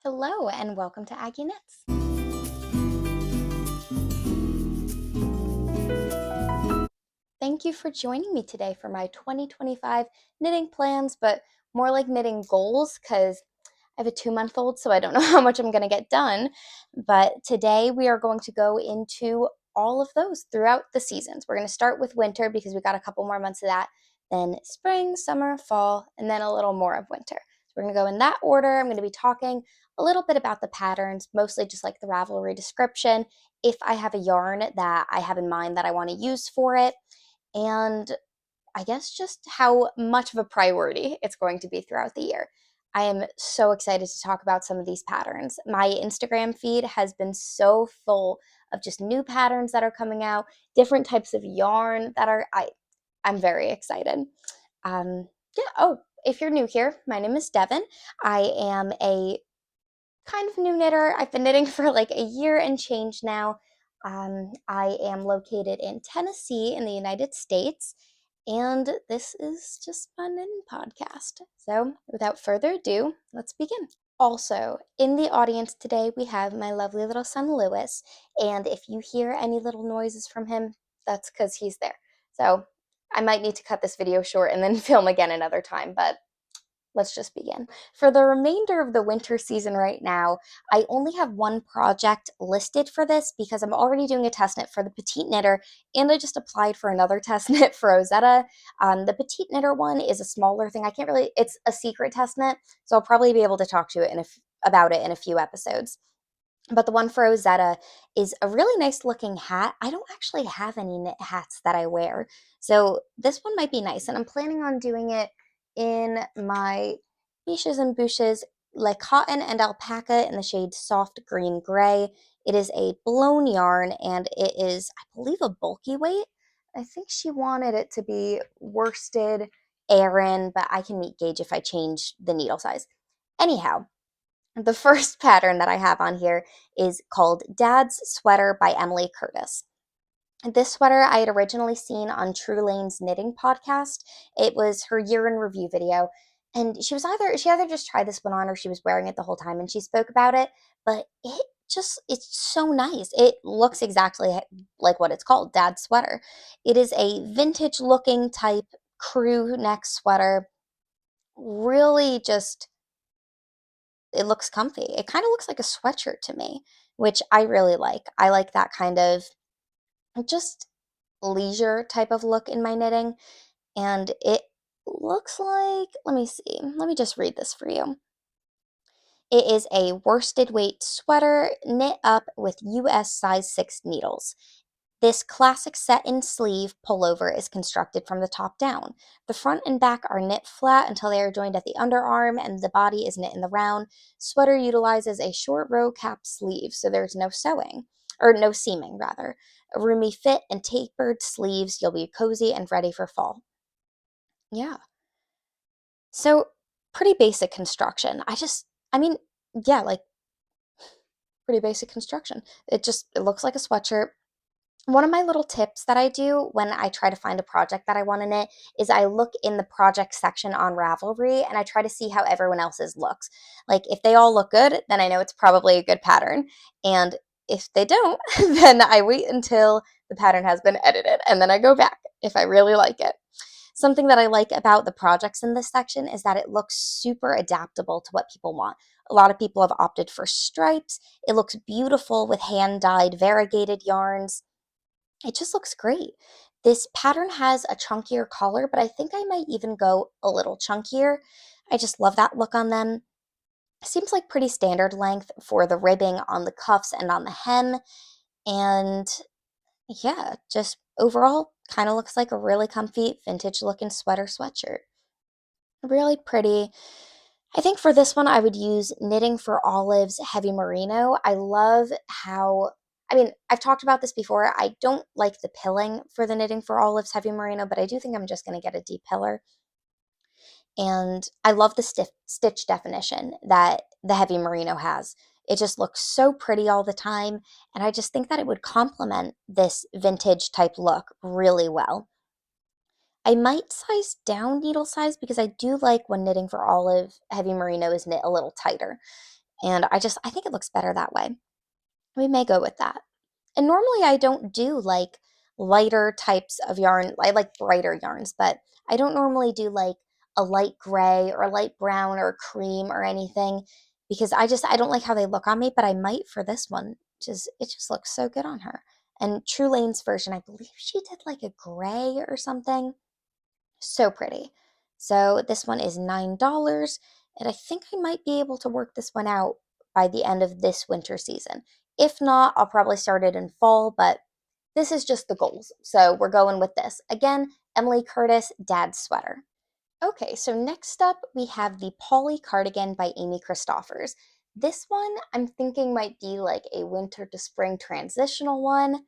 Hello and welcome to Aggie Knits. Thank you for joining me today for my 2025 knitting plans, but more like knitting goals because I have a 2-month-old, so I don't know how much I'm going to get done. But today we are going to go into all of those throughout the seasons. We're going to start with winter because we got a couple more months of that, then spring, summer, fall, and then a little more of winter. So we're going to go in that order. I'm going to be talking a little bit about the patterns, mostly just like the Ravelry description, if I have a yarn that I have in mind that I want to use for it, and I guess just how much of a priority it's going to be throughout the year. I am so excited to talk about some of these patterns. My Instagram feed has been so full of just new patterns that are coming out, different types of yarn that I'm very excited. If you're new here, my name is Devin. I am a kind of new knitter. I've been knitting for like a year and change now. I am located in Tennessee in the United States, and this is just my knitting podcast. So, without further ado, let's begin. Also, in the audience today, we have my lovely little son Lewis, and if you hear any little noises from him, that's because he's there. So, I might need to cut this video short and then film again another time, but let's just begin. For the remainder of the winter season right now, I only have one project listed for this because I'm already doing a test knit for the Petite knitter, and I just applied for another test knit for Rosetta. The Petite knitter one is a smaller thing. It's a secret test knit, so I'll probably be able to talk to it about it in a few episodes. But the one for Rosetta is a really nice looking hat. I don't actually have any knit hats that I wear, so this one might be nice, and I'm planning on doing it in my Niches and Bouches like cotton and alpaca in the shade soft green gray. It is a blown yarn, and it is, I believe, a bulky weight. I think she wanted it to be worsted Aran, but I can meet gauge if I change the needle size. Anyhow, the first pattern that I have on here is called Dad's Sweater by Emily Curtis. This sweater I had originally seen on True Lane's knitting podcast. It was her year in review video, and she either just tried this one on or she was wearing it the whole time and she spoke about it, but it's so nice. It looks exactly like what it's called, Dad's Sweater. It is a vintage looking type crew neck sweater. Really just it looks comfy. It kind of looks like a sweatshirt to me, which I really like. I like that kind of just leisure type of look in my knitting. And it looks like, let me see, let me just read this for you. It is a worsted weight sweater knit up with US size 6 needles. This classic set-in sleeve pullover is constructed from the top down. The front and back are knit flat until they are joined at the underarm, and the body is knit in the round. Sweater utilizes a short row cap sleeve, so there's no sewing, or no seaming, rather. A roomy fit and tapered sleeves, you'll be cozy and ready for fall. Yeah. So, pretty basic construction. Yeah, pretty basic construction. It looks like a sweatshirt. One of my little tips that I do when I try to find a project that I want to knit is I look in the project section on Ravelry and I try to see how everyone else's looks. Like if they all look good, then I know it's probably a good pattern. And if they don't, then I wait until the pattern has been edited and then I go back if I really like it. Something that I like about the projects in this section is that it looks super adaptable to what people want. A lot of people have opted for stripes. It looks beautiful with hand-dyed variegated yarns. It just looks great. This pattern has a chunkier collar, but I think I might even go a little chunkier. I just love that look on them. Seems like pretty standard length for the ribbing on the cuffs and on the hem. And yeah, just overall kind of looks like a really comfy vintage looking sweatshirt. Really pretty. I think for this one, I would use Knitting for Olives Heavy Merino. I've talked about this before. I don't like the pilling for the Knitting for Olives Heavy Merino, but I do think I'm just going to get a deep pillar. And I love the stitch definition that the Heavy Merino has. It just looks so pretty all the time, and I just think that it would complement this vintage type look really well. I might size down needle size because I do like when Knitting for Olive Heavy Merino is knit a little tighter. And I think it looks better that way. We may go with that. And normally I don't do like lighter types of yarn. I like brighter yarns, but I don't normally do like a light gray or a light brown or cream or anything because I don't like how they look on me, but I might for this one. It just looks so good on her. And True Lane's version, I believe she did like a gray or something. So pretty. So this one is $9, and I think I might be able to work this one out by the end of this winter season. If not, I'll probably start it in fall, but this is just the goals. So we're going with this. Again, Emily Curtis, Dad's Sweater. Okay, so next up we have the Paulie Cardigan by Amy Christoffers. This one I'm thinking might be like a winter to spring transitional one.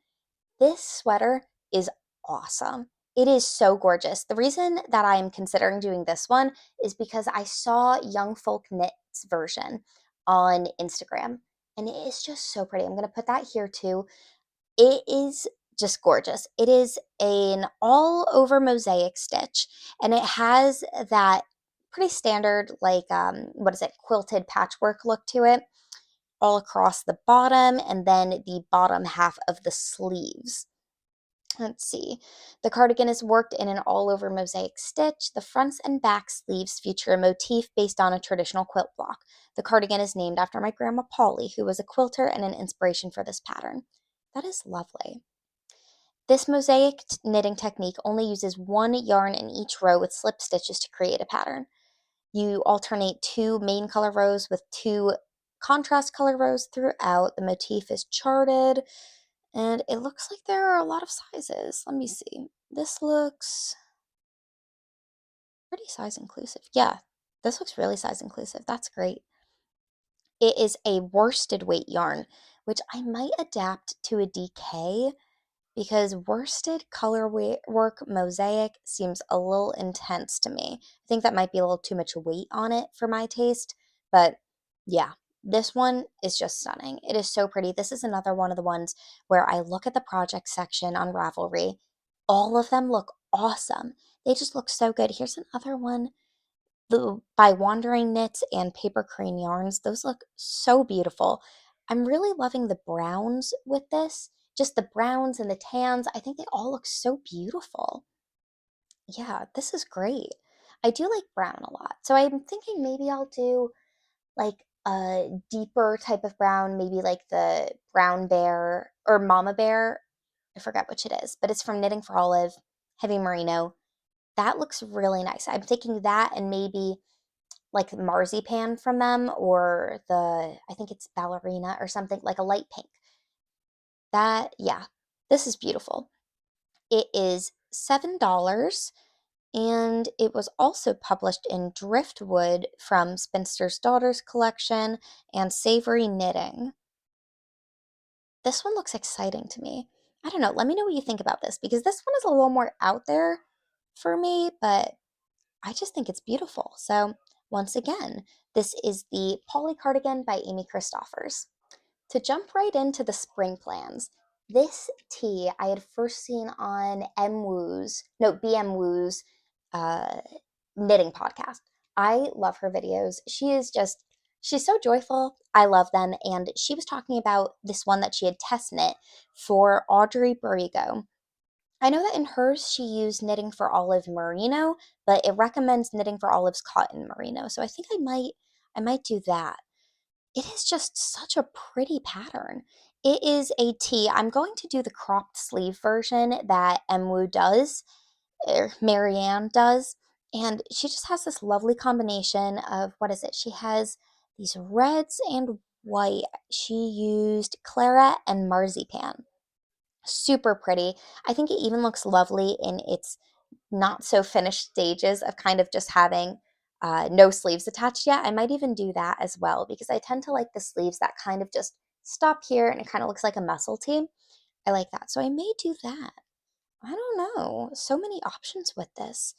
This sweater is awesome. It is so gorgeous. The reason that I am considering doing this one is because I saw Young Folk Knits version on Instagram, and it is just so pretty. I'm going to put that here too. It is just gorgeous. It is an all over mosaic stitch, and it has that pretty standard, like, what is it, quilted patchwork look to it all across the bottom and then the bottom half of the sleeves. Let's see. The cardigan is worked in an all-over mosaic stitch. The fronts and back sleeves feature a motif based on a traditional quilt block. The cardigan is named after my grandma Paulie, who was a quilter and an inspiration for this pattern. That is lovely. This mosaic knitting technique only uses one yarn in each row with slip stitches to create a pattern. You alternate two main color rows with two contrast color rows throughout. The motif is charted, and it looks like there are a lot of sizes. Let me see. This looks pretty size inclusive. Yeah, this looks really size inclusive. That's great. It is a worsted weight yarn, which I might adapt to a DK because worsted color work mosaic seems a little intense to me. I think that might be a little too much weight on it for my taste, but yeah, this one is just stunning. It is so pretty. This is another one of the ones where I look at the project section on Ravelry. All of them look awesome. They just look so good. Here's another one by Wandering Knits and Paper Crane Yarns. Those look so beautiful. I'm really loving the browns with this. Just the browns and the tans. I think they all look so beautiful. Yeah, this is great. I do like brown a lot. So I'm thinking maybe I'll do like a deeper type of brown, maybe like the Brown Bear or Mama Bear. I forget which it is, but it's from Knitting for Olive, heavy merino. That looks really nice. I'm thinking that and maybe like marzipan from them or I think it's ballerina or something, like a light pink. Yeah, this is beautiful. It is $7 and it was also published in Driftwood from Spinster's Daughters collection and Savory Knitting. This one looks exciting to me. I don't know. Let me know what you think about this because this one is a little more out there for me, but I just think it's beautiful. So, once again, this is the Paulie Cardigan by Amy Chritsoffers. To jump right into the spring plans, this tee I had first seen on BM Woo's uh, knitting podcast. I love her videos. She's so joyful. I love them. And she was talking about this one that she had test knit for Aubrey berrego. I know that in hers she used Knitting for Olive merino, but it recommends Knitting for Olive's cotton merino. So I think I might do that. It is just such a pretty pattern. It is a tee. I'm going to do the cropped sleeve version that MWoo does, or Marianne does, and she just has this lovely combination of what is it? She has these reds and white. She used claret and marzipan. Super pretty. I think it even looks lovely in its not so finished stages of kind of just having no sleeves attached yet. I might even do that as well because I tend to like the sleeves that kind of just stop here and it kind of looks like a muscle tee. I like that. So I may do that. I don't know. So many options with this.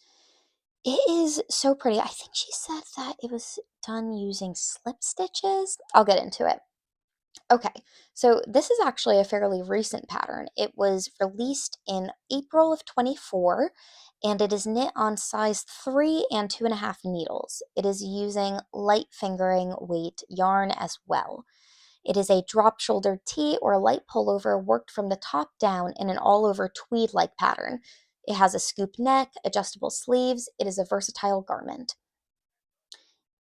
It is so pretty. I think she said that it was done using slip stitches. I'll get into it. Okay, so this is actually a fairly recent pattern. It was released in April of 24, and it is knit on size 3 and 2.5 needles. It is using light fingering weight yarn as well. It is a drop shoulder tee or a light pullover worked from the top down in an all over tweed like pattern. It has a scoop neck, adjustable sleeves. It is a versatile garment.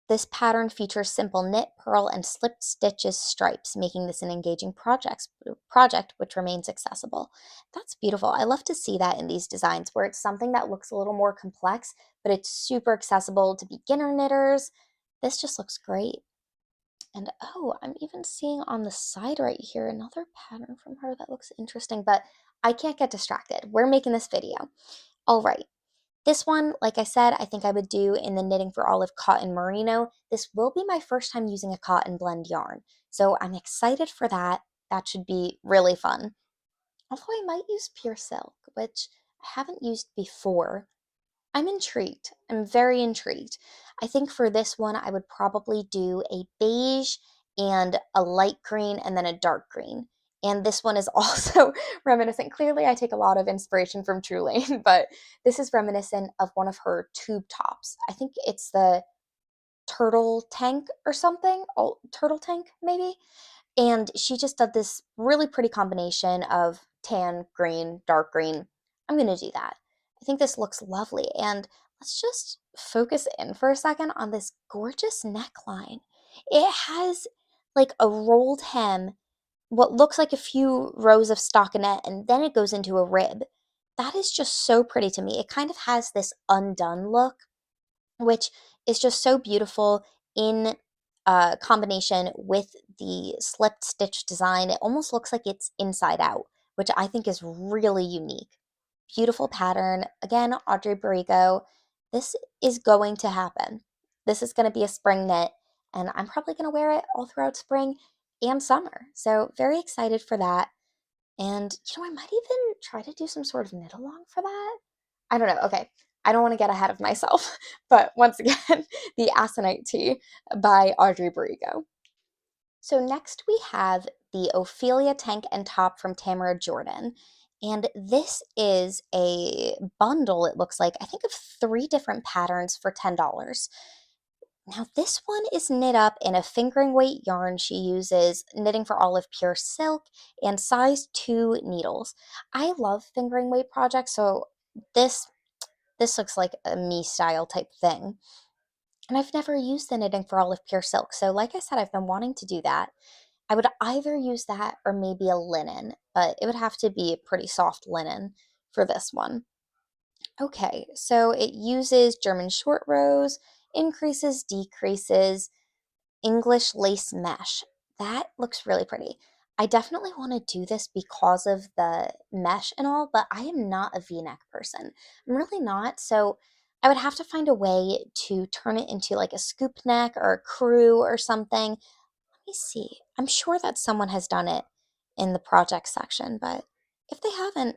This pattern features simple knit, purl, and slipped stitches stripes, making this an engaging project which remains accessible. That's beautiful. I love to see that in these designs where it's something that looks a little more complex, but it's super accessible to beginner knitters. This just looks great. And oh, I'm even seeing on the side right here another pattern from her that looks interesting, but I can't get distracted. We're making this video. All right. This one, like I said, I think I would do in the Knitting for Olive Cotton Merino. This will be my first time using a cotton blend yarn, so I'm excited for that. That should be really fun. Although I might use pure silk, which I haven't used before. I'm intrigued. I'm very intrigued. I think for this one, I would probably do a beige and a light green and then a dark green. And this one is also reminiscent. Clearly, I take a lot of inspiration from True Lane, but this is reminiscent of one of her tube tops. I think it's the Turtle Tank or something. Oh, Turtle Tank, maybe? And she just did this really pretty combination of tan, green, dark green. I'm going to do that. I think this looks lovely. And let's just focus in for a second on this gorgeous neckline. It has like a rolled hem, what looks like a few rows of stockinette, and then it goes into a rib. That is just so pretty to me. It kind of has this undone look, which is just so beautiful in combination with the slipped stitch design. It almost looks like it's inside out, which I think is really unique. Beautiful pattern. Again, Aubrey Berrego. This is going to happen. This is going to be a spring knit, and I'm probably going to wear it all throughout spring and summer. So, very excited for that. And, I might even try to do some sort of knit along for that. I don't know. Okay. I don't want to get ahead of myself. But once again, the Aconite Tea by Aubrey Berrego. So next we have the Ophelia tank and top from Tamara Jordan. And this is a bundle, it looks like, I think of 3 different patterns for $10. Now, this one is knit up in a fingering weight yarn. She uses Knitting for Olive pure silk and size 2 needles. I love fingering weight projects, so this this looks like a me style type thing. And I've never used the Knitting for Olive pure silk, so like I said, I've been wanting to do that. I would either use that or maybe a linen, but it would have to be a pretty soft linen for this one. Okay, so it uses German short rows, increases, decreases, English lace mesh. That looks really pretty. I definitely want to do this because of the mesh and all, but I am not a v-neck person. I'm really not, so I would have to find a way to turn it into like a scoop neck or a crew or something. Let me see. I'm sure that someone has done it in the project section, but if they haven't,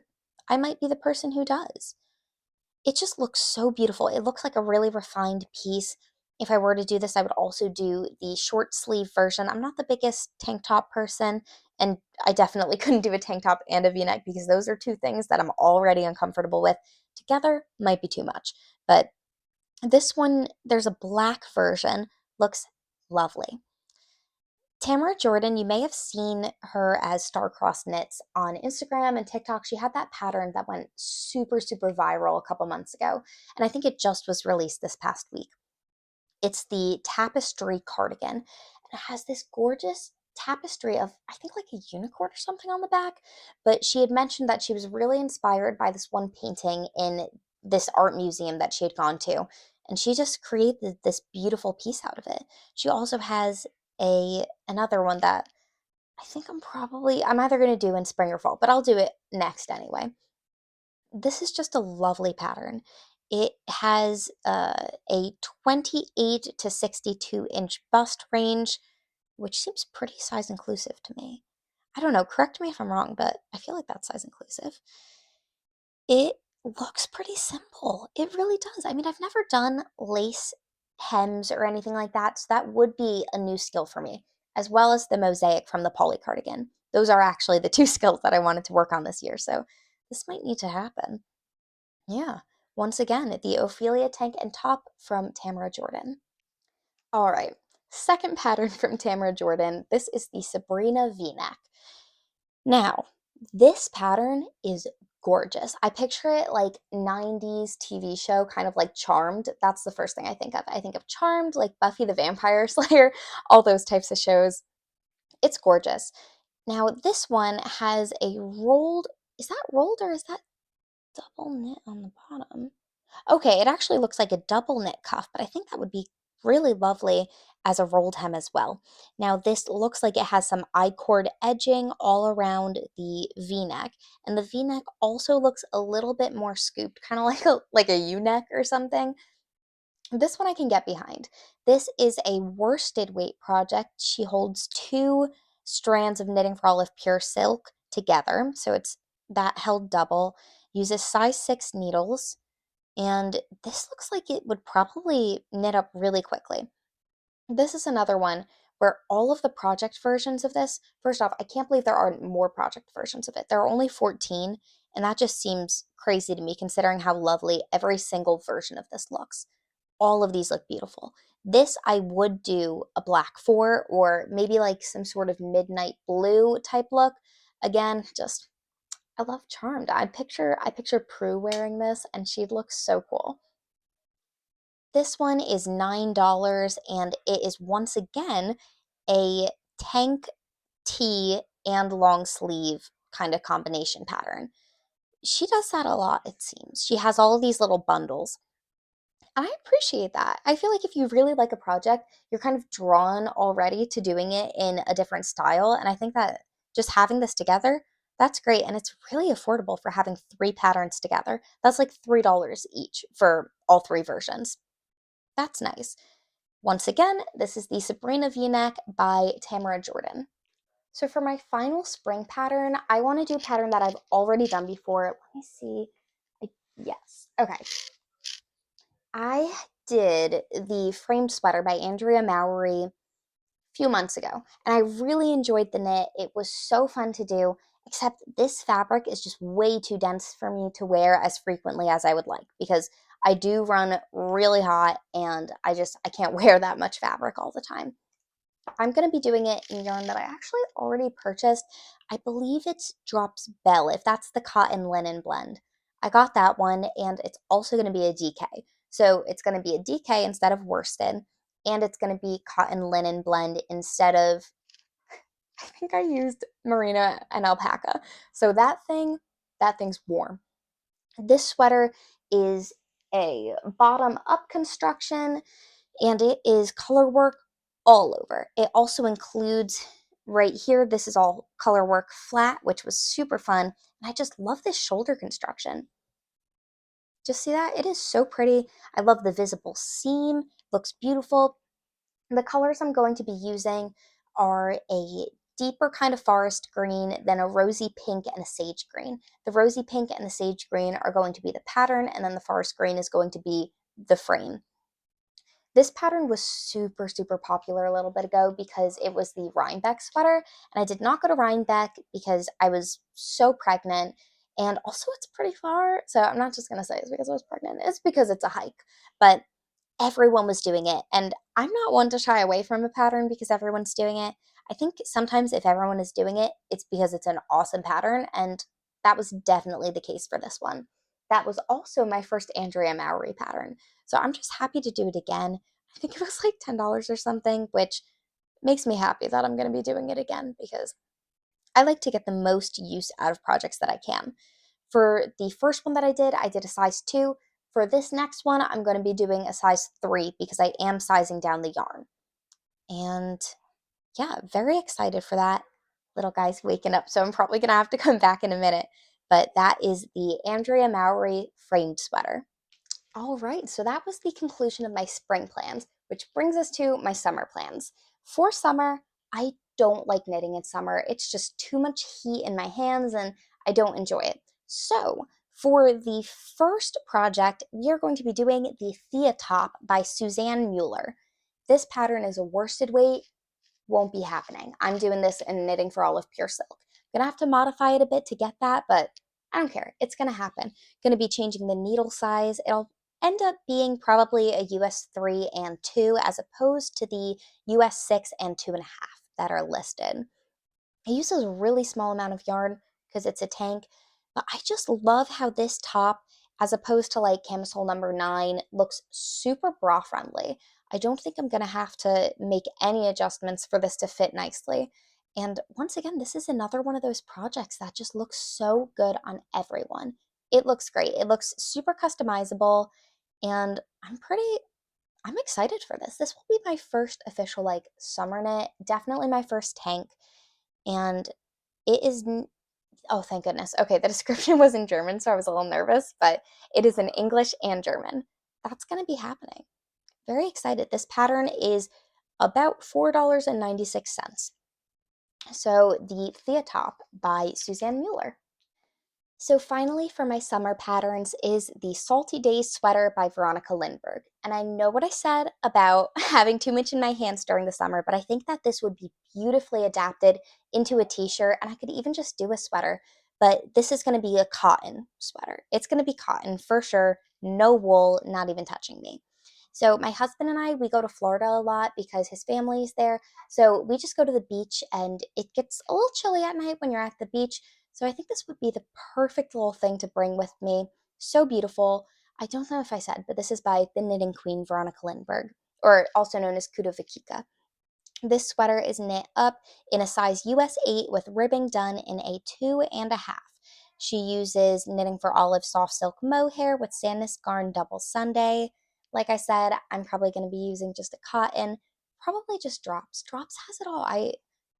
I might be the person who does. It just looks so beautiful. It looks like a really refined piece. If I were to do this, I would also do the short sleeve version. I'm not the biggest tank top person, and I definitely couldn't do a tank top and a v-neck because those are 2 things that I'm already uncomfortable with. Together might be too much. But this one, there's a black version, looks lovely. Tamara Jordan, you may have seen her as Star-Crossed Knits on Instagram and TikTok. She had that pattern that went super, super viral a couple months ago, and I think it just was released this past week. It's the Tapestry Cardigan, and it has this gorgeous tapestry of, I think, like a unicorn or something on the back, but she had mentioned that she was really inspired by this one painting in this art museum that she had gone to, and she just created this beautiful piece out of it. She also has another one that I think I'm either going to do in spring or fall, but I'll do it next anyway. This is just a lovely pattern. It has a 28 to 62-inch bust range, which seems pretty size inclusive to me. I don't know, correct me if I'm wrong, but I feel like that's size inclusive. It looks pretty simple. It really does. I mean, I've never done lace hems or anything like that, so that would be a new skill for me. as well as the mosaic from the Paulie cardigan. Those are actually the two skills that I wanted to work on this year, so this might need to happen. Yeah, once again, the Ophelia tank and top from Tamara Jordan. All right, second pattern from Tamara Jordan. This is the Sabrina V-neck. Now, this pattern is gorgeous. I picture it like 90s TV show, kind of like Charmed. That's the first thing I think of. I think of Charmed, like Buffy the Vampire Slayer, all those types of shows. It's gorgeous. Now, this one has a rolled, is that rolled or is that double knit on the bottom? Okay, it actually looks like a double knit cuff, but I think that would be really lovely as a rolled hem as well. Now, this looks like it has some I-cord edging all around the V-neck, and the V-neck also looks a little bit more scooped, kind of like a U-neck or something. This one I can get behind. This is a worsted weight project. She holds 2 strands of Knitting for Olive pure silk together, so it's that held double, uses size 6 needles, and this looks like it would probably knit up really quickly. This is another one where all of the project versions of this, first off, I can't believe there aren't more project versions of it. There are only 14, and that just seems crazy to me considering how lovely every single version of this looks. All of these look beautiful. This I would do a black for, or maybe like some sort of midnight blue type look. Again, just I love Charmed. I picture Prue wearing this and she'd look so cool. This one is $9 and it is once again a tank tee and long sleeve kind of combination pattern. She does that a lot, it seems. She has all of these little bundles. I appreciate that. I feel like if you really like a project, you're kind of drawn already to doing it in a different style. And I think that just having this together, that's great. And it's really affordable for having 3 patterns together. That's like $3 each for all 3 versions. That's nice. Once again, this is the Sabrina V-neck by Tamara Jordan. So for my final spring pattern, I want to do a pattern that I've already done before. Let me see. Yes. Okay. I did the framed sweater by Andrea Mowry a few months ago, and I really enjoyed the knit. It was so fun to do, except this fabric is just way too dense for me to wear as frequently as I would like because I do run really hot and I can't wear that much fabric all the time. I'm going to be doing it in yarn that I actually already purchased. I believe it's Drops Bell, if that's the cotton linen blend. I got that one, and it's also going to be a DK. So it's going to be a DK instead of worsted, and it's going to be cotton linen blend instead of, I think I used merino and alpaca. So that thing's warm. This sweater is a bottom up construction and it is color work all over. It also includes right here, this is all color work flat, which was super fun. And I just love this shoulder construction. Just see that? It is so pretty. I love the visible seam, looks beautiful. The colors I'm going to be using are a deeper kind of forest green, then a rosy pink and a sage green. The rosy pink and the sage green are going to be the pattern, and then the forest green is going to be the frame. This pattern was super, super popular a little bit ago because it was the Rhinebeck sweater, and I did not go to Rhinebeck because I was so pregnant, and also it's pretty far, so I'm not just going to say it's because I was pregnant, it's because it's a hike, but everyone was doing it, and I'm not one to shy away from a pattern because everyone's doing it. I think sometimes if everyone is doing it, it's because it's an awesome pattern, and that was definitely the case for this one. That was also my first Andrea Mowry pattern, so I'm just happy to do it again. I think it was like $10 or something, which makes me happy that I'm going to be doing it again because I like to get the most use out of projects that I can. For the first one that I did a size 2. For this next one, I'm going to be doing a size 3 because I am sizing down the yarn. And yeah, very excited for that. Little guy's waking up, so I'm probably going to have to come back in a minute. But that is the Andrea Mowry framed sweater. All right, so that was the conclusion of my spring plans, which brings us to my summer plans. For summer, I don't like knitting in summer. It's just too much heat in my hands and I don't enjoy it. So, for the first project, we are going to be doing the Thea top by Susanne Muller. This pattern is a worsted weight. won't be happening. I'm doing this in Knitting for All of Pure Silk. I'm gonna have to modify it a bit to get that, but I don't care. It's gonna happen. Gonna be changing the needle size. It'll end up being probably a US 3 and 2 as opposed to the US 6 and 2.5 that are listed. I use a really small amount of yarn because it's a tank, but I just love how this top, as opposed to like camisole number 9, looks super bra friendly. I don't think I'm gonna have to make any adjustments for this to fit nicely. And once again, this is another one of those projects that just looks so good on everyone. It looks great. It looks super customizable, and I'm excited for this. This will be my first official like summer knit, definitely my first tank, and it is, oh, thank goodness. Okay, the description was in German, so I was a little nervous, but it is in English and German. That's going to be happening. Very excited. This pattern is about $4.96. So the Thea top by Susanne Muller. So finally for my summer patterns is the Salty Days sweater by Veronika Lindberg. And I know what I said about having too much in my hands during the summer, but I think that this would be beautifully adapted into a t-shirt, and I could even just do a sweater. But this is going to be a cotton sweater. It's going to be cotton for sure, no wool, not even touching me. So my husband and I, we go to Florida a lot because his family's there. So we just go to the beach, and it gets a little chilly at night when you're at the beach. So I think this would be the perfect little thing to bring with me. So beautiful. I don't know if I said, but this is by the knitting queen Veronika Lindberg, or also known as Kudo Vikika. This sweater is knit up in a size US 8 with ribbing done in a 2.5. She uses Knitting for Olive soft silk mohair with Sandnes Garn double Sunday. Like I said, I'm probably going to be using just a cotton, probably just drops. Drops has it all.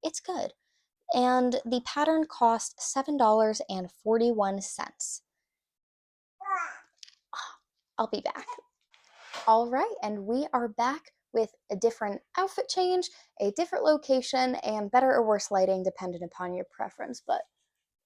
It's good. And the pattern cost $7.41. I'll be back. All right, and we are back with a different outfit change, a different location, and better or worse lighting dependent upon your preference. But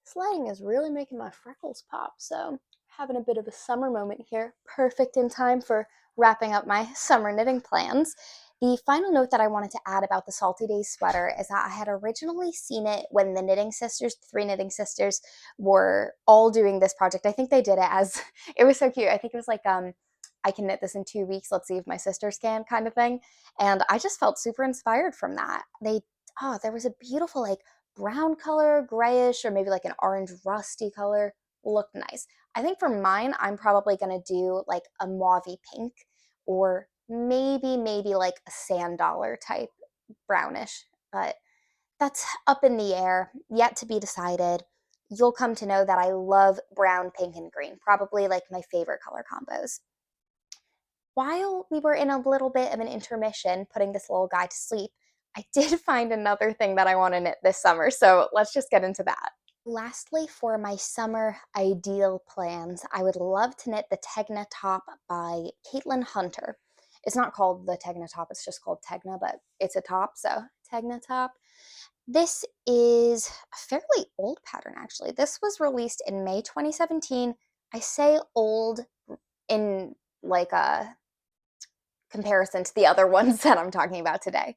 this lighting is really making my freckles pop, so having a bit of a summer moment here. Perfect in time for wrapping up my summer knitting plans. The final note that I wanted to add about the Salty Days sweater is that I had originally seen it when the knitting sisters, the 3 knitting sisters, were all doing this project. I think they did it as, it was so cute. I think it was like, I can knit this in 2 weeks, let's see if my sisters can kind of thing. And I just felt super inspired from that. There was a beautiful like brown color, grayish, or maybe like an orange rusty color. Looked nice. I think for mine, I'm probably going to do like a mauvey pink, or maybe like a sand dollar type brownish, but that's up in the air, yet to be decided. You'll come to know that I love brown, pink, and green, probably like my favorite color combos. While we were in a little bit of an intermission putting this little guy to sleep, I did find another thing that I want to knit this summer, so let's just get into that. Lastly, for my summer ideal plans, I would love to knit the Tegna top by Caitlyn Hunter. It's not called the Tegna top, it's just called Tegna, but it's a top, so Tegna top. This is a fairly old pattern, actually. This was released in May 2017. I say old in like a comparison to the other ones that I'm talking about today.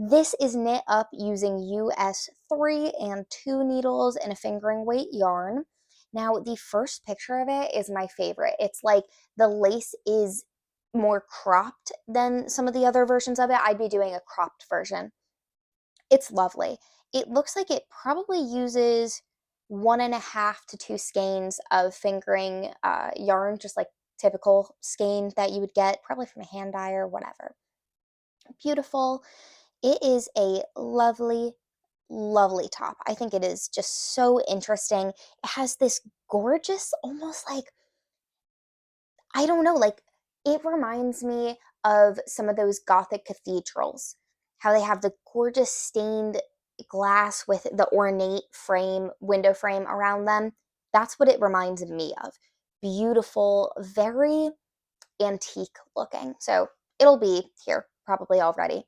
This is knit up using US 3 and 2 needles and a fingering weight yarn. Now, the first picture of it is my favorite. It's like the lace is more cropped than some of the other versions of it. I'd be doing a cropped version. It's lovely. It looks like it probably uses 1.5 to 2 skeins of fingering yarn, just like typical skein that you would get probably from a hand dyer or whatever. Beautiful. It is a lovely, lovely top. I think it is just so interesting. It has this gorgeous, almost like, I don't know, like it reminds me of some of those Gothic cathedrals, how they have the gorgeous stained glass with the ornate frame, window frame around them. That's what it reminds me of. Beautiful, very antique looking. So it'll be here probably already.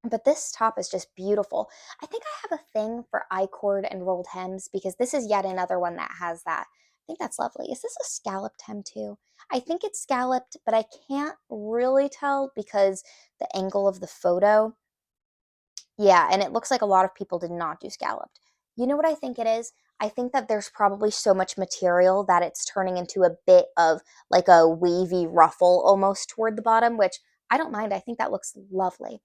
But this top is just beautiful. I think I have a thing for I-cord and rolled hems because this is yet another one that has that. I think that's lovely. Is this a scalloped hem too? I think it's scalloped, but I can't really tell because the angle of the photo. Yeah, and it looks like a lot of people did not do scalloped. You know what I think it is? I think that there's probably so much material that it's turning into a bit of like a wavy ruffle almost toward the bottom, which I don't mind. I think that looks lovely.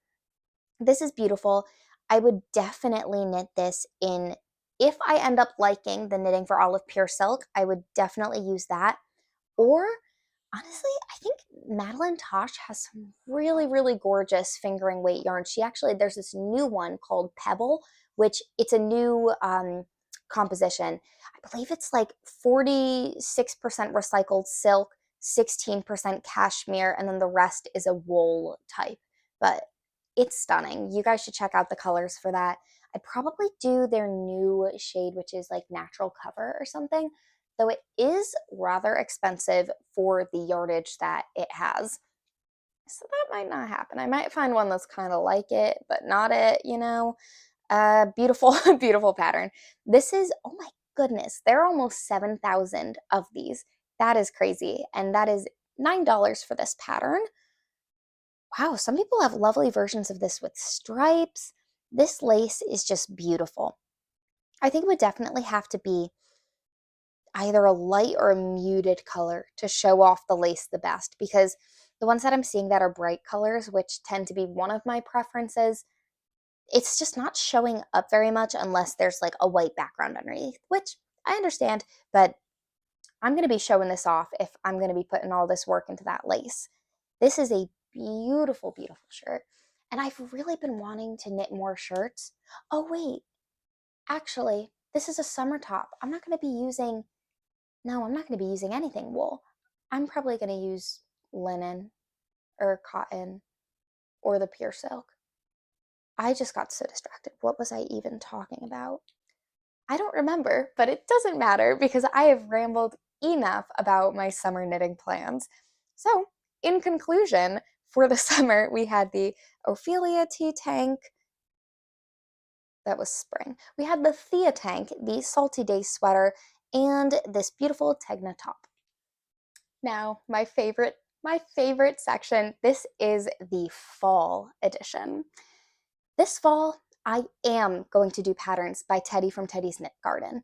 This is beautiful. I would definitely knit this in, if I end up liking the knitting for Olive Pure Silk, I would definitely use that. Or honestly, I think Madeline Tosh has some really, really gorgeous fingering weight yarn. There's this new one called Pebble, which it's a new composition. I believe it's like 46% recycled silk, 16% cashmere, and then the rest is a wool type. But it's stunning. You guys should check out the colors for that. I'd probably do their new shade, which is like natural cover or something, though it is rather expensive for the yardage that it has. So that might not happen. I might find one that's kind of like it, but not it, you know. Beautiful, beautiful pattern. This is, oh my goodness, there are almost 7,000 of these. That is crazy. And that is $9 for this pattern. Wow, some people have lovely versions of this with stripes. This lace is just beautiful. I think it would definitely have to be either a light or a muted color to show off the lace the best, because the ones that I'm seeing that are bright colors, which tend to be one of my preferences, it's just not showing up very much unless there's like a white background underneath, which I understand, but I'm going to be showing this off if I'm going to be putting all this work into that lace. This is a beautiful, beautiful shirt. And I've really been wanting to knit more shirts. Oh, wait, actually, this is a summer top. I'm not going to be using, no, I'm not going to be using anything wool. I'm probably going to use linen or cotton or the pure silk. I just got so distracted. What was I even talking about? I don't remember, but it doesn't matter because I have rambled enough about my summer knitting plans. So, in conclusion, for the summer, we had the Ophelia tea tank. That was spring. We had the Thea tank, the Salty Day sweater, and this beautiful Tegna top. Now, my favorite section, this is the fall edition. This fall, I am going to do patterns by Teti from Teti's Knit Garden.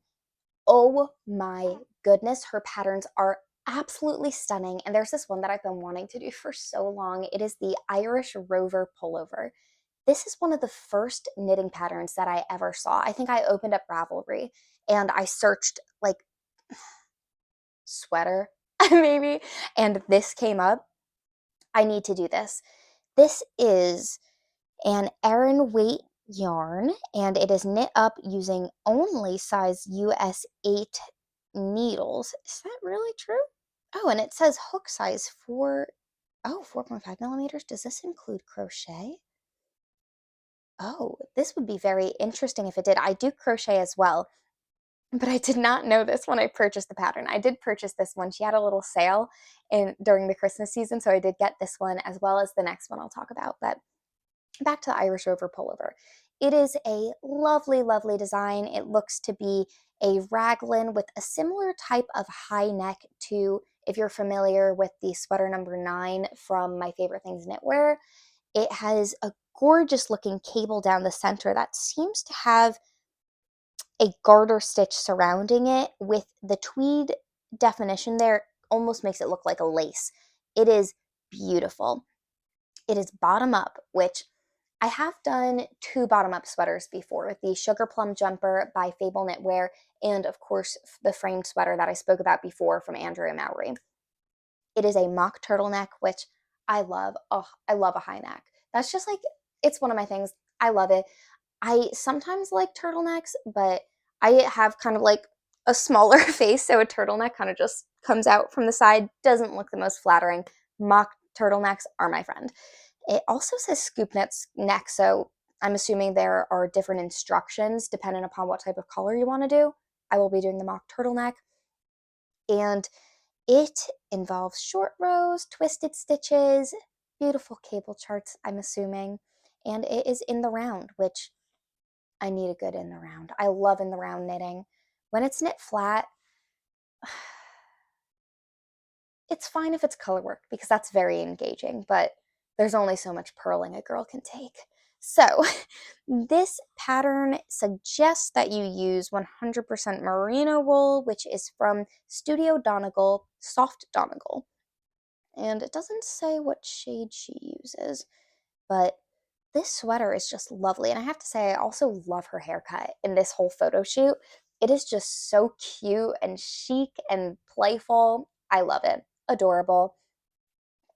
Oh my goodness, her patterns are absolutely stunning. And there's this one that I've been wanting to do for so long. It is the Irish Rover pullover. This is one of the first knitting patterns that I ever saw. I think I opened up Ravelry and I searched like sweater maybe, and this came up. I need to do this. This is an Aran weight yarn, and it is knit up using only size US 8 needles. Is that really true? Oh, and it says hook size 4.5 millimeters. Does this include crochet? Oh, this would be very interesting if it did. I do crochet as well, but I did not know this when I purchased the pattern. I did purchase this one. She had a little sale during the Christmas season, so I did get this one as well as the next one I'll talk about. But back to the Irish Rover pullover. It is a lovely, lovely design. It looks to be a raglan with a similar type of high neck to, if you're familiar with the sweater number 9 from My Favorite Things Knitwear. It has a gorgeous looking cable down the center that seems to have a garter stitch surrounding it with the tweed definition there. Almost makes it look like a lace. It is beautiful. It is bottom up, which I have done 2 bottom up sweaters before, the Sugar Plum Jumper by Fable Knitwear, and of course the framed sweater that I spoke about before from Andrea Mowry. It is a mock turtleneck, which I love. Oh, I love a high neck. That's just like, it's one of my things. I love it. I sometimes like turtlenecks, but I have kind of like a smaller face, so a turtleneck kind of just comes out from the side, doesn't look the most flattering. Mock turtlenecks are my friend. It also says scoop neck, so I'm assuming there are different instructions depending upon what type of color you want to do. I will be doing the mock turtleneck, and it involves short rows, twisted stitches, beautiful cable charts, I'm assuming, and it is in the round, which I need a good in the round. I love in the round knitting. When it's knit flat, it's fine if it's color work because that's very engaging, but there's only so much purling a girl can take. So this pattern suggests that you use 100% merino wool, which is from Studio Donegal, Soft Donegal. And it doesn't say what shade she uses, but this sweater is just lovely. And I have to say, I also love her haircut in this whole photo shoot. It is just so cute and chic and playful. I love it. Adorable.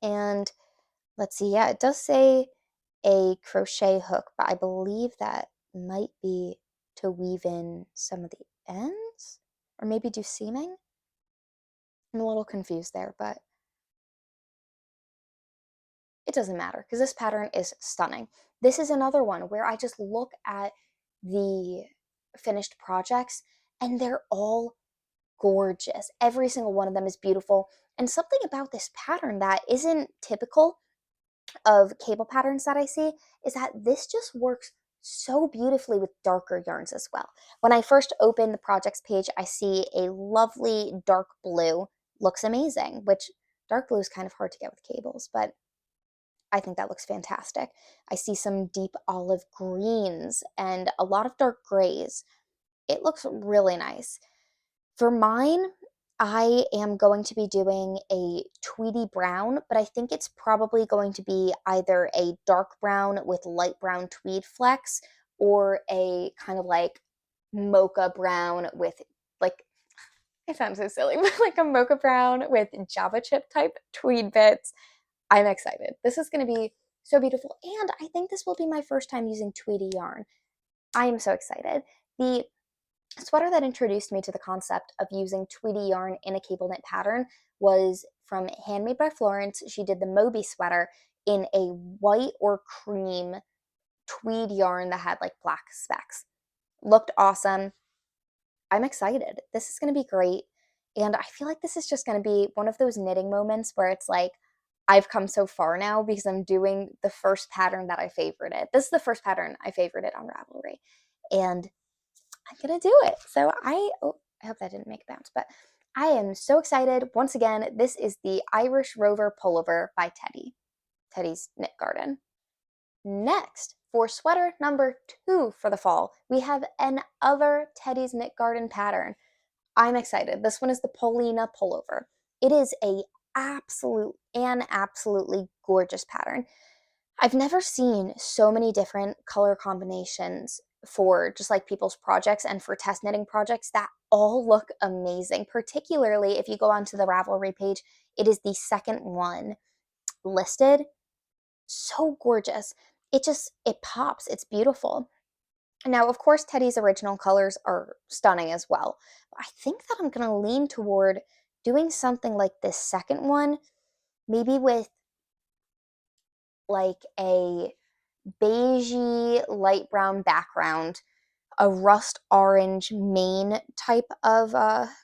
And let's see, yeah, it does say a crochet hook, but I believe that might be to weave in some of the ends or maybe do seaming. I'm a little confused there, but it doesn't matter because this pattern is stunning. This is another one where I just look at the finished projects and they're all gorgeous. Every single one of them is beautiful. And something about this pattern that isn't typical of cable patterns that I see is that this just works so beautifully with darker yarns as well. When I first open the projects page, I see a lovely dark blue. Looks amazing, which dark blue is kind of hard to get with cables, but I think that looks fantastic. I see some deep olive greens and a lot of dark grays. It looks really nice. For mine, I am going to be doing a tweedy brown, but I think it's probably going to be either a dark brown with light brown tweed flecks or a kind of like mocha brown with like, it sounds so silly, but like a mocha brown with Java chip type tweed bits. I'm excited. This is going to be so beautiful. And I think this will be my first time using tweedy yarn. I am so excited. The sweater that introduced me to the concept of using tweedy yarn in a cable knit pattern was from Handmade by Florence. She did the Moby sweater in a white or cream tweed yarn that had like black specks. Looked awesome. I'm excited. This is going to be great. And I feel like this is just going to be one of those knitting moments where it's like, I've come so far now because I'm doing the first pattern that I favorited. This is the first pattern I favorited on Ravelry. And I'm gonna do it. So I hope that didn't make a bounce, but I am so excited. Once again, this is the Irish Rover Pullover by Teti. Teti's Knit Garden. Next, for sweater number 2 for the fall, we have another Teti's Knit Garden pattern. I'm excited. This one is the Polina pullover. It is absolutely gorgeous pattern. I've never seen so many different color combinations for just like people's projects and for test knitting projects that all look amazing. Particularly if you go onto the Ravelry page, it is the second one listed. So gorgeous. It pops. It's beautiful. Now, of course, Teti's original colors are stunning as well. I think that I'm going to lean toward doing something like this second one, maybe with like a beigey light brown background, a rust orange mane type of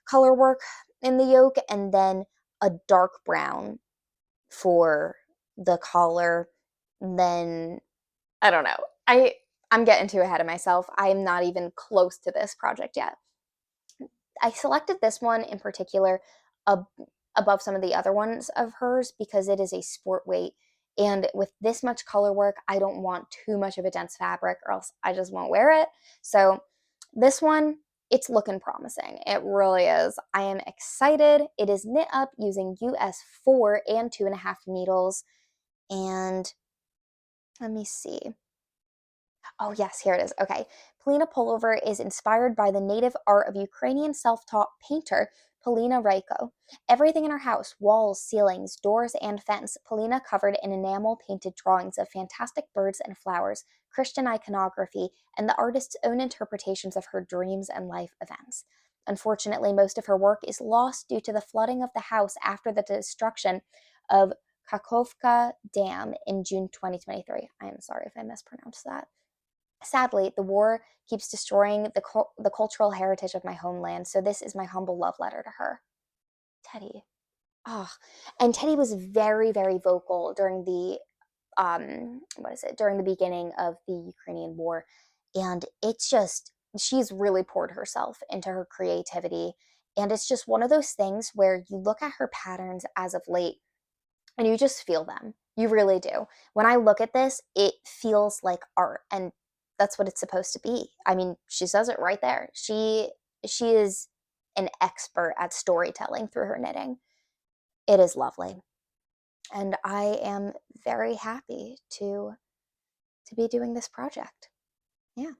color work in the yoke, and then a dark brown for the collar. Then I don't know. I'm getting too ahead of myself. I'm not even close to this project yet. I selected this one in particular above some of the other ones of hers because it is a sport weight. And with this much color work, I don't want too much of a dense fabric or else I just won't wear it. So this one, it's looking promising. It really is. I am excited. It is knit up using US 4 and 2.5 needles. And let me see. Oh, yes, here it is. Okay. Polina pullover is inspired by the native art of Ukrainian self-taught painter Polina Raiko. Everything in her house, walls, ceilings, doors, and fence, Polina covered in enamel-painted drawings of fantastic birds and flowers, Christian iconography, and the artist's own interpretations of her dreams and life events. Unfortunately, most of her work is lost due to the flooding of the house after the destruction of Kakhovka Dam in June 2023. I am sorry if I mispronounced that. Sadly, the war keeps destroying the cultural heritage of my homeland, so this is my humble love letter to her. Teti. Oh, and Teti was very vocal during the during the beginning of the Ukrainian war, and it's just, she's really poured herself into her creativity, and it's just one of those things where you look at her patterns as of late and you just feel them. You really do. When I look at this, it feels like art, and that's what it's supposed to be. I mean, she says it right there. She is an expert at storytelling through her knitting. It is lovely. And I am very happy to be doing this project. Yeah.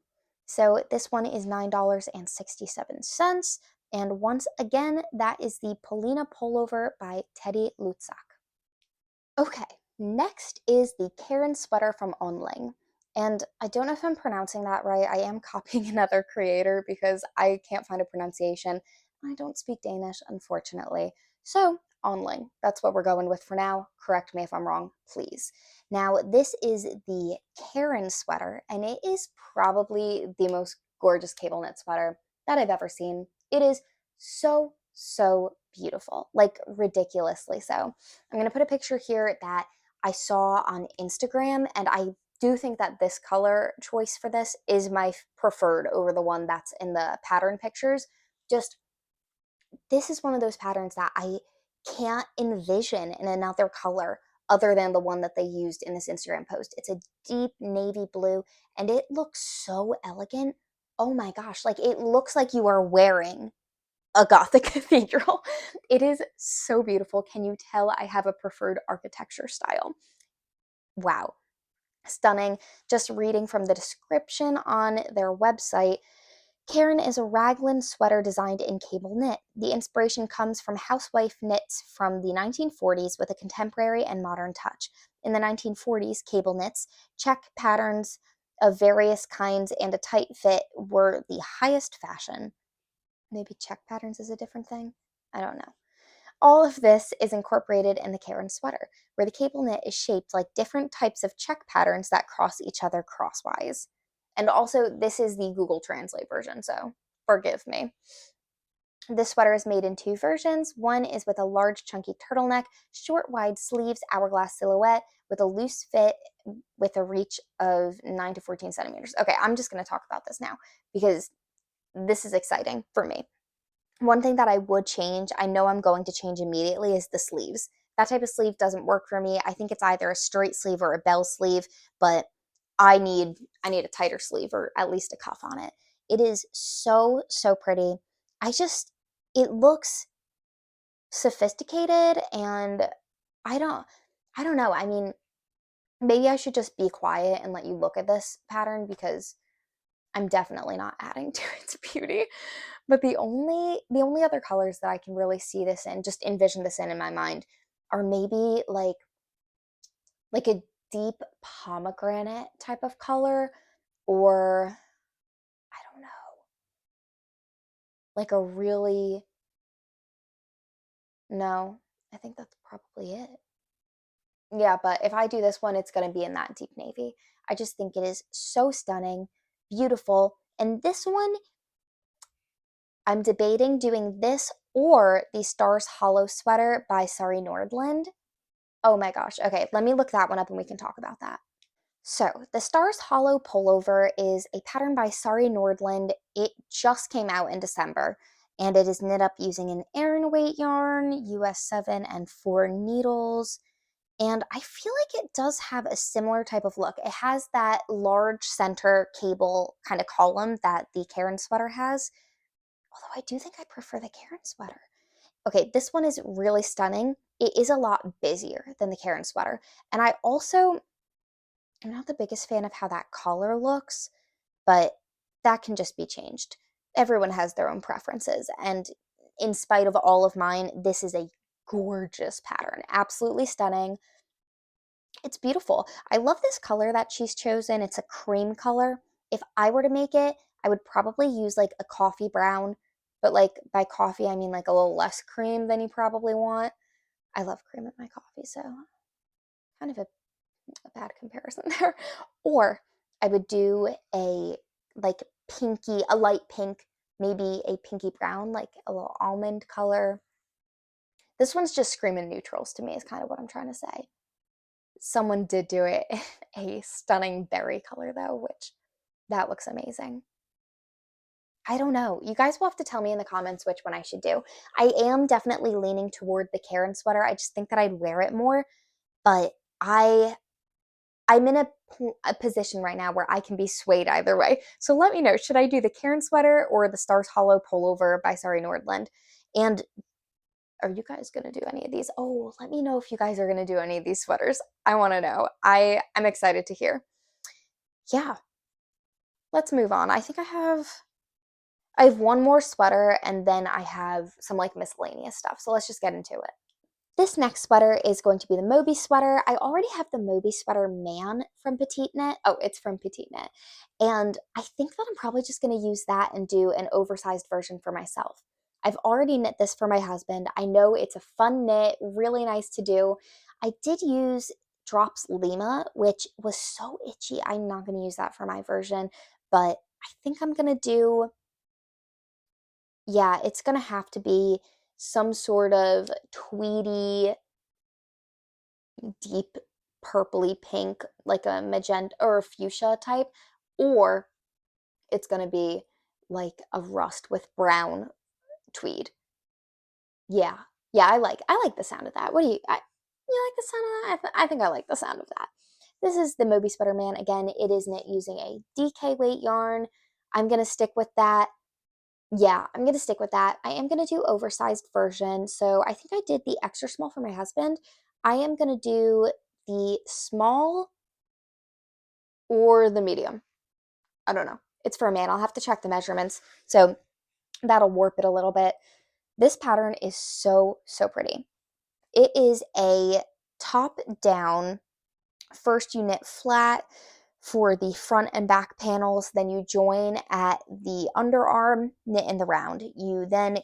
So this one is $9.67. And once again, that is the Polina pullover by Teti Lutsak. Okay, next is the Karen sweater from Oenling. And I don't know if I'm pronouncing that right. I am copying another creator because I can't find a pronunciation. I don't speak Danish, unfortunately. So, Oenling, that's what we're going with for now. Correct me if I'm wrong, please. Now, this is the Karen sweater, and it is probably the most gorgeous cable knit sweater that I've ever seen. It is so, so beautiful, like ridiculously so. I'm going to put a picture here that I saw on Instagram, and I do think that this color choice for this is my preferred over the one that's in the pattern pictures. Just, this is one of those patterns that I can't envision in another color other than the one that they used in this Instagram post. It's a deep navy blue, and it looks so elegant. Oh my gosh, like it looks like you are wearing a Gothic cathedral. It is so beautiful. Can you tell I have a preferred architecture style? Wow. Stunning. Just reading from the description on their website, Karen is a raglan sweater designed in cable knit. The inspiration comes from housewife knits from the 1940s with a contemporary and modern touch. In the 1940s, cable knits, check patterns of various kinds, and a tight fit were the highest fashion. Maybe check patterns is a different thing? I don't know. All of this is incorporated in the Karen sweater, where the cable knit is shaped like different types of check patterns that cross each other crosswise. And also, this is the Google Translate version, so forgive me. This sweater is made in two versions. One is with a large, chunky turtleneck, short, wide sleeves, hourglass silhouette, with a loose fit with a reach of 9 to 14 centimeters. Okay, I'm just going to talk about this now because this is exciting for me. One thing that I would change, I know I'm going to change immediately, is the sleeves. That type of sleeve doesn't work for me. I think it's either a straight sleeve or a bell sleeve, but I need a tighter sleeve or at least a cuff on it. It is so, so pretty. It looks sophisticated, and I don't know. I mean, maybe I should just be quiet and let you look at this pattern because I'm definitely not adding to its beauty. But the only other colors that I can really see this in, just envision this in my mind, are maybe like a deep pomegranate type of color, or I don't know, like a really, no, I think that's probably it. Yeah, but if I do this one, it's going to be in that deep navy. I just think it is so stunning, beautiful. And this one, I'm debating doing this or the Stars Hollow sweater by Sari Nordlund. Oh my gosh. Okay, let me look that one up and we can talk about that. So, the Stars Hollow pullover is a pattern by Sari Nordlund. It just came out in December, and it is knit up using an Aran weight yarn, US 7 and 4 needles. And I feel like it does have a similar type of look. It has that large center cable kind of column that the Karen sweater has. Although I do think I prefer the Karen sweater. Okay, this one is really stunning. It is a lot busier than the Karen sweater. And I also am not the biggest fan of how that collar looks, but that can just be changed. Everyone has their own preferences. And in spite of all of mine, this is a gorgeous pattern. Absolutely stunning. It's beautiful. I love this color that she's chosen. It's a cream color. If I were to make it, I would probably use like a coffee brown, but like by coffee, I mean like a little less cream than you probably want. I love cream in my coffee, so kind of a bad comparison there. Or I would do a like pinky, a light pink, maybe a pinky brown, like a little almond color. This one's just screaming neutrals to me is kind of what I'm trying to say. Someone did do it in a stunning berry color though, which that looks amazing. I don't know. You guys will have to tell me in the comments which one I should do. I am definitely leaning toward the Karen sweater. I just think that I'd wear it more, but I'm in a position right now where I can be swayed either way. So let me know, should I do the Cairn sweater or the Stars Hollow pullover by Sari Nordlund? And are you guys going to do any of these? Oh, let me know if you guys are going to do any of these sweaters. I want to know. I'm excited to hear. Yeah, let's move on. I think I have one more sweater and then I have some like miscellaneous stuff. So let's just get into it. This next sweater is going to be the Moby sweater. I already have the Moby sweater man from Petite Knit. Oh, it's from Petite Knit. And I think that I'm probably just going to use that and do an oversized version for myself. I've already knit this for my husband. I know it's a fun knit, really nice to do. I did use Drops Lima, which was so itchy. I'm not going to use that for my version, but I think I'm going to do, yeah, it's going to have to be some sort of tweedy, deep purpley pink, like a magenta or a fuchsia type, or it's going to be like a rust with brown tweed. Yeah. Yeah, I like the sound of that. What do you like the sound of that? I think I like the sound of that. This is the Moby Sweater Man. Again, it is knit using a DK weight yarn. I'm going to stick with that. Yeah, I'm going to stick with that. I am going to do oversized version. So I think I did the extra small for my husband. I am going to do the small or the medium. I don't know. It's for a man. I'll have to check the measurements. So that'll warp it a little bit. This pattern is so, so pretty. It is a top down. First you knit flat for the front and back panels, then you join at the underarm, knit in the round. You then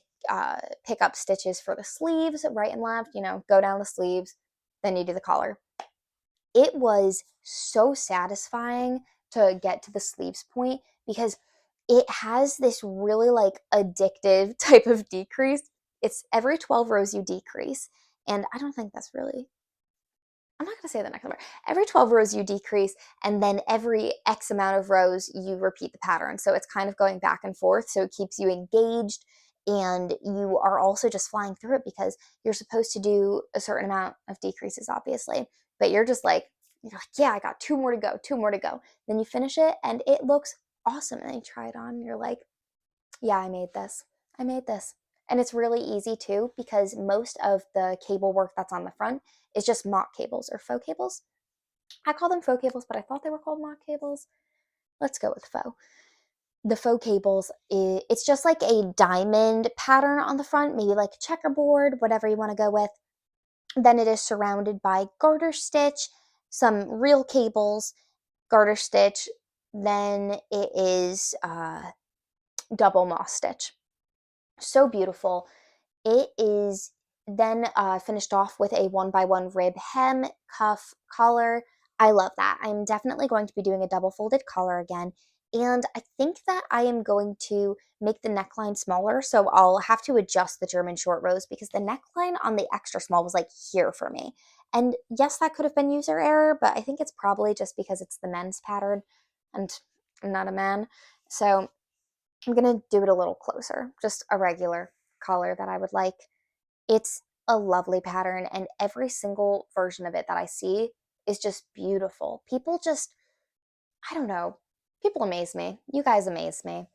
pick up stitches for the sleeves, right and left, go down the sleeves, then you do the collar. It was so satisfying to get to the sleeves point because it has this really like addictive type of decrease. It's every 12 rows you decrease, and I don't think that's really, I'm not going to say the next number. Every 12 rows you decrease, and then every X amount of rows you repeat the pattern. So it's kind of going back and forth. So it keeps you engaged, and you are also just flying through it because you're supposed to do a certain amount of decreases, obviously. But you're like, yeah, I got two more to go, two more to go. Then you finish it, and it looks awesome. And then you try it on, and you're like, yeah, I made this. I made this. And it's really easy too because most of the cable work that's on the front is just mock cables or faux cables. I call them faux cables, but I thought they were called mock cables. Let's go with faux. The faux cables, it's just like a diamond pattern on the front, maybe like a checkerboard, whatever you want to go with. Then it is surrounded by garter stitch, some real cables, garter stitch. Then it is double moss stitch. So beautiful. It is then finished off with a 1x1 rib hem, cuff, collar. I love that. I'm definitely going to be doing a double folded collar again. And I think that I am going to make the neckline smaller. So I'll have to adjust the German short rows because the neckline on the extra small was like here for me. And yes, that could have been user error, but I think it's probably just because it's the men's pattern and I'm not a man. So I'm going to do it a little closer, just a regular collar that I would like. It's a lovely pattern, and every single version of it that I see is just beautiful. People just, I don't know, people amaze me. You guys amaze me.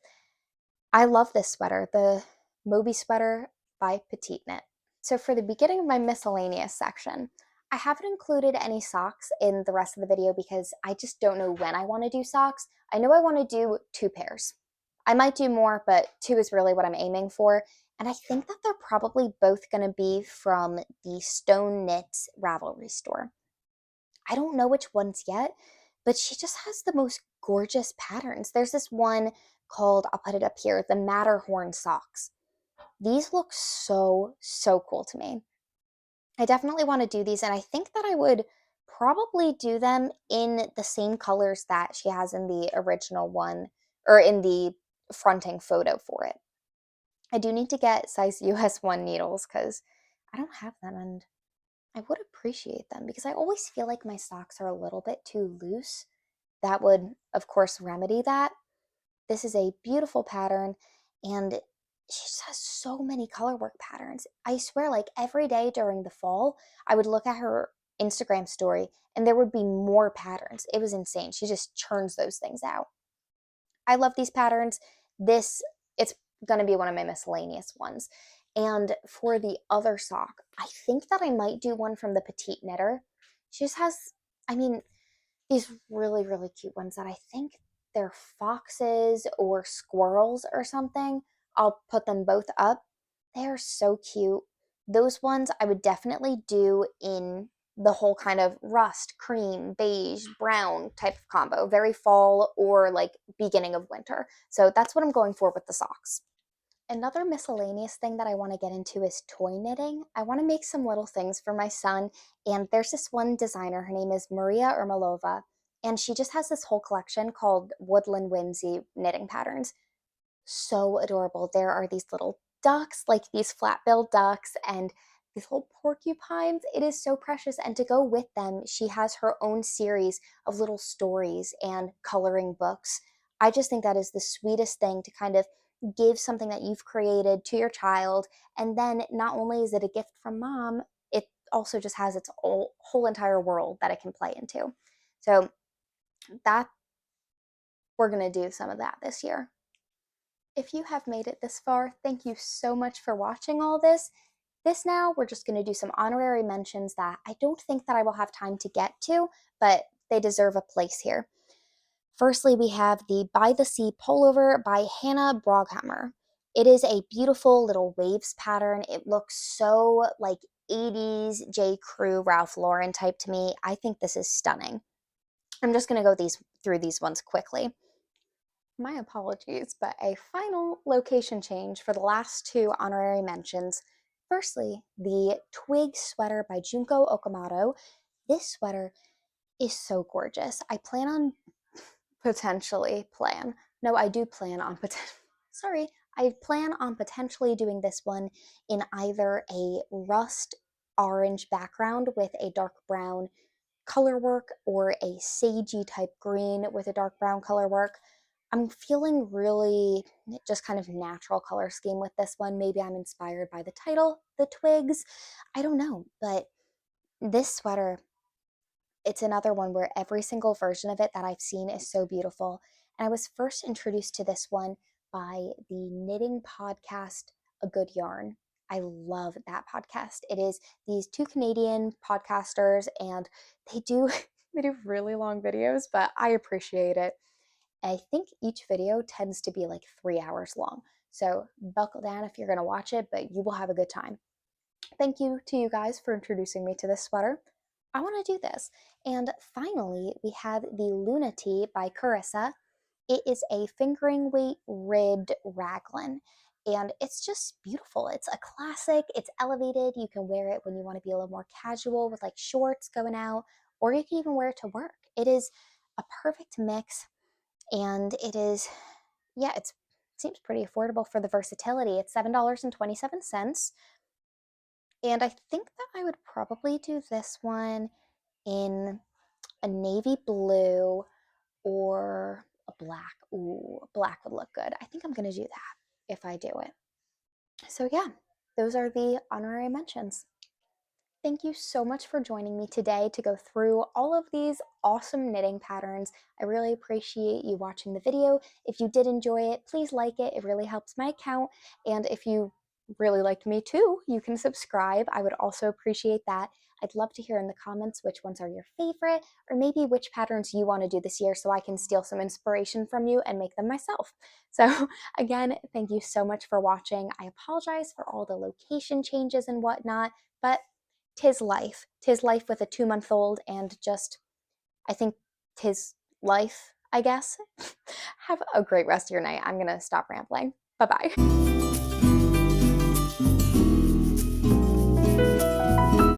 I love this sweater, the Moby sweater by Petite Knit. So for the beginning of my miscellaneous section, I haven't included any socks in the rest of the video because I just don't know when I want to do socks. I know I want to do 2 pairs. I might do more, but 2 is really what I'm aiming for. And I think that they're probably both going to be from the Stone Knits Ravelry store. I don't know which ones yet, but she just has the most gorgeous patterns. There's this one called, I'll put it up here, the Matterhorn socks. These look so, so cool to me. I definitely want to do these, and I think that I would probably do them in the same colors that she has in the original one, or in the fronting photo for it. I do need to get size US 1 needles because I don't have them, and I would appreciate them because I always feel like my socks are a little bit too loose. That would, of course, remedy that. This is a beautiful pattern, and she just has so many colorwork patterns. I swear, like every day during the fall, I would look at her Instagram story, and there would be more patterns. It was insane. She just churns those things out. I love these patterns. It's going to be one of my miscellaneous ones. And for the other sock, I think that I might do one from the Petite knitter. She just has, I mean, these really, really cute ones that I think they're foxes or squirrels or something. I'll put them both up. They are so cute. Those ones I would definitely do in the whole kind of rust, cream, beige, brown type of combo, very fall or like beginning of winter. So that's what I'm going for with the socks. Another miscellaneous thing that I want to get into is toy knitting. I want to make some little things for my son, and there's this one designer, her name is Maria Ermolova, and she just has this whole collection called Woodland Whimsy knitting patterns. So adorable. There are these little ducks, like these flat-billed ducks, and these little porcupines. It is so precious. And to go with them, she has her own series of little stories and coloring books. I just think that is the sweetest thing to kind of give something that you've created to your child. And then not only is it a gift from mom, it also just has its whole entire world that it can play into. So that we're going to do some of that this year. If you have made it this far, thank you so much for watching all this. Now, we're just going to do some honorary mentions that I don't think that I will have time to get to, but they deserve a place here. Firstly, we have the By the Sea pullover by Hannah Broghammer. It is a beautiful little waves pattern. It looks so like 80s J. Crew Ralph Lauren type to me. I think this is stunning. I'm just going to go through these ones quickly. My apologies, but a final location change for the last two honorary mentions. Firstly, the Twig sweater by Junko Okamoto. This sweater is so gorgeous. I plan on I plan on potentially doing this one in either a rust orange background with a dark brown color work or a sagey type green with a dark brown color work. I'm feeling really just kind of natural color scheme with this one. Maybe I'm inspired by the title, The Twigs. I don't know, but this sweater, it's another one where every single version of it that I've seen is so beautiful. And I was first introduced to this one by the knitting podcast, A Good Yarn. I love that podcast. It is these two Canadian podcasters, and they do really long videos, but I appreciate it. I think each video tends to be like 3 hours long. So buckle down if you're going to watch it, but you will have a good time. Thank you to you guys for introducing me to this sweater. I want to do this. And finally, we have the Lunati by Carissa. It is a fingering weight ribbed raglan, and it's just beautiful. It's a classic. It's elevated. You can wear it when you want to be a little more casual with like shorts going out, or you can even wear it to work. It is a perfect mix. And it is, yeah, it seems pretty affordable for the versatility. It's $7.27. And I think that I would probably do this one in a navy blue or a black. Ooh, black would look good. I think I'm going to do that if I do it. So yeah, those are the honorary mentions. Thank you so much for joining me today to go through all of these awesome knitting patterns. I really appreciate you watching the video. If you did enjoy it, please like it. It really helps my account. And if you really liked me too, you can subscribe. I would also appreciate that. I'd love to hear in the comments which ones are your favorite, or maybe which patterns you want to do this year so I can steal some inspiration from you and make them myself. So again, thank you so much for watching. I apologize for all the location changes and whatnot, but 'tis life. 'Tis life with a 2-month-old, and just, I think 'tis life, I guess. Have a great rest of your night. I'm gonna stop rambling. Bye-bye.